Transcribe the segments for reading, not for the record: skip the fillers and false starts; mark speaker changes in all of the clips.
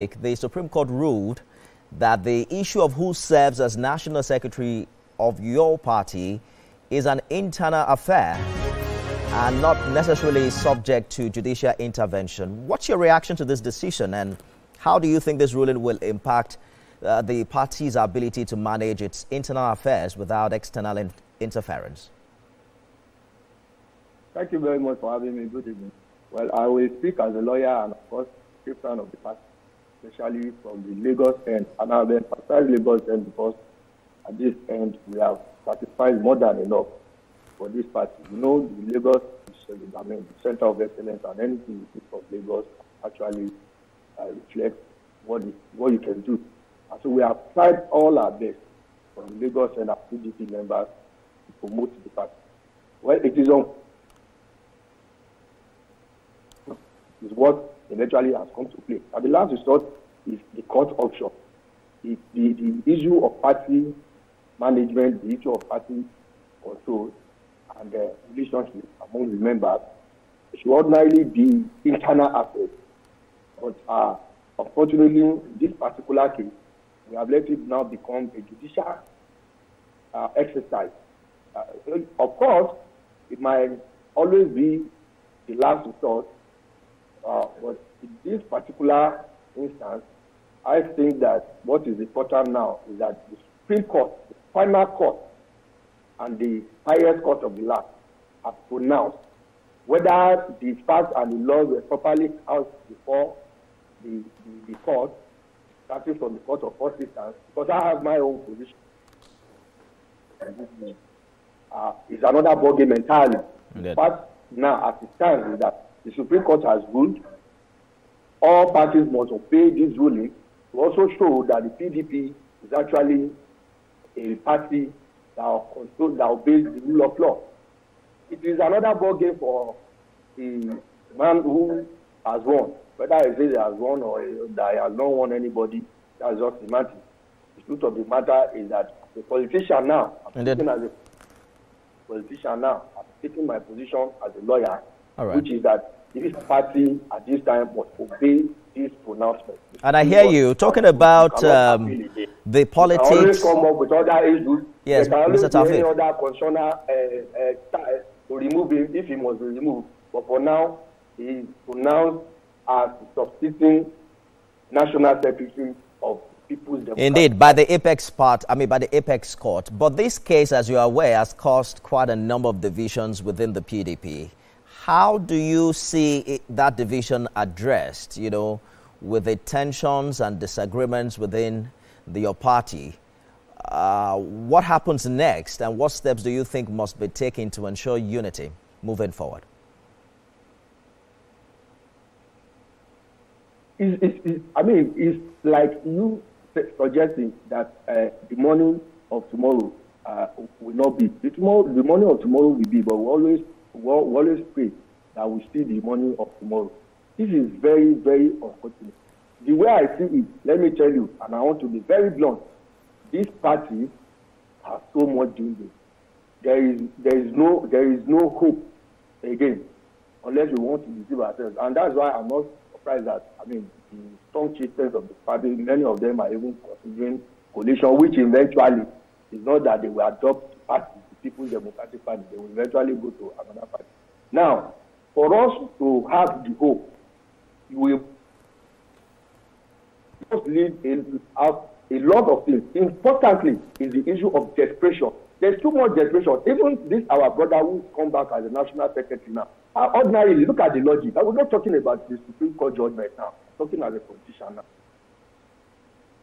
Speaker 1: The Supreme Court ruled that the issue of who serves as National Secretary of your party is an internal affair and not necessarily subject to judicial intervention. What's your reaction to this decision, and how do you think this ruling will impact the party's ability to manage its internal affairs without external interference?
Speaker 2: Thank you very much for having me. Good evening. Well, I will speak as a lawyer and, of course, chieftain of the party, especially from the Lagos end, and I've emphasized Lagos end because at this end we have satisfied more than enough for this party. You know, the Lagos is the center of excellence, and anything you see from Lagos actually reflects what you can do. And so we have tried all our best from Lagos and our PDP members to promote the party. Well, it is on. Is what eventually has come to play. And the last resort is the court option. The issue of party management, the issue of party control, and the relationship among the members should ordinarily be internal affairs. But unfortunately, in this particular case, we have let it now become a judicial exercise. Of course, it might always be the last resort. But in this particular instance, I think that what is important now is that the Supreme Court, the final court, and the highest court of the land have pronounced whether the facts and the laws were properly out before the court, starting from the court of first instance, because I have my own position. It's another ballgame entirely. But now, as it stands, is that the Supreme Court has ruled all parties must obey this ruling to also show that the PDP is actually a party that obeys the rule of law. It is another ballgame for the man who has won. Whether he says he has won or that he has not won anybody, that's just the matter. The truth of the matter is that the politician now, I'm taking my position as a lawyer, which is that this party at this time must obey this pronouncement.
Speaker 1: And I hear you talking about the politics.
Speaker 2: Always come up with other issues.
Speaker 1: Yes, Mr. Taofeek.
Speaker 2: Any other concerner to remove him if he must be removed. But for now, he is pronounced as substituting National Secretary of People's Democratic.
Speaker 1: Indeed, by the Apex Court. But this case, as you are aware, has caused quite a number of divisions within the PDP. How do you see that division addressed, with the tensions and disagreements within your party? What happens next, and what steps do you think must be taken to ensure unity moving forward?
Speaker 2: It's like you suggesting that the morning of tomorrow will not be. The morning of tomorrow will be, but we always pray that we see the morning of tomorrow. This is very, very unfortunate. The way I see it, let me tell you, and I want to be very blunt, this party has so much doing this. There is no hope again, unless we want to deceive ourselves. And that's why I'm not surprised that, the strong chieftains of the party, many of them are even considering coalition, which eventually is not that they will adopt the party, the People's Democratic Party. They will eventually go to another party. Now, for us to have the hope, we must lead a lot of things. Importantly, is the issue of desperation. There's too much desperation. Even this, our brother who come back as a national secretary now, ordinarily, look at the logic. I was not talking about the Supreme Court judgment now. I'm talking as a politician now.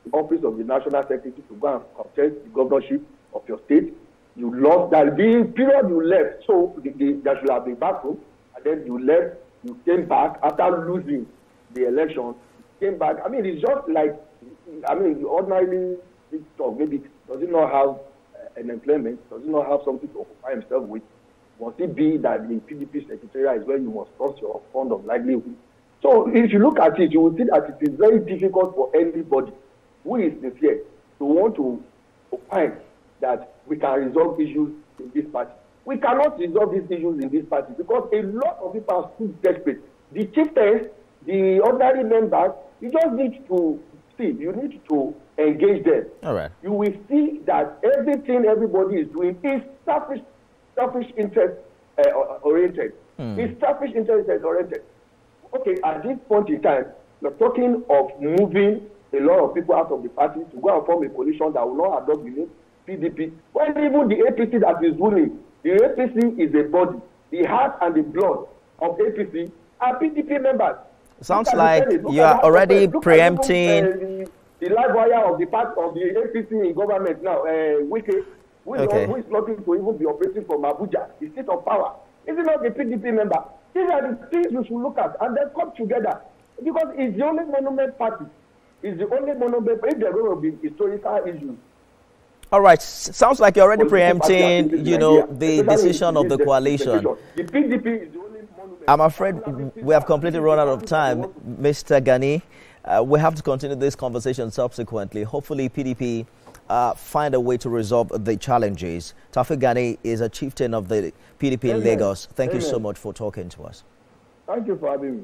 Speaker 2: The office of the national secretary to go and contest the governorship of your state. You lost that. The period you left, so there should have been backroom, and then you left, you came back after losing the election, you came back. It's just like, ordinarily, maybe does it not have an employment, does it not have something to occupy himself with? Must it be that the PDP secretariat is where you must trust your fund of livelihood? So if you look at it, you will see that it is very difficult for anybody who is sincere to want to opine that we can resolve issues in this party. We cannot resolve these issues in this party because a lot of people are too desperate. The chieftains, The ordinary members, you just need to see, you need to engage them.
Speaker 1: All right.
Speaker 2: You will see that everything everybody is doing is selfish interest oriented. It's selfish interest oriented. Okay, at this point in time, you're talking of moving a lot of people out of the party to go and form a coalition that will not adopt the name PDP. When even the APC that is ruling, the APC is a body. The heart and the blood of APC are PDP members.
Speaker 1: Sounds like you are already preempting
Speaker 2: the live wire of the part of the APC in government now. Wike, who is looking to even be operating from Abuja, the seat of power. Is it not the PDP member? These are the things we should look at and then come together. Because it's the only monument party. It's the only monument. If there are going to be historical issues.
Speaker 1: All right. Sounds like you're already preempting, the decision of the coalition.
Speaker 2: The PDP is the only monument.
Speaker 1: I'm afraid we have completely run out of time, Mr. Ganiyu. We have to continue this conversation subsequently. Hopefully, PDP find a way to resolve the challenges. Taofeek Ganiyu is a chieftain of the PDP in Lagos. Thank you so much for talking to us.
Speaker 2: Thank you for having me.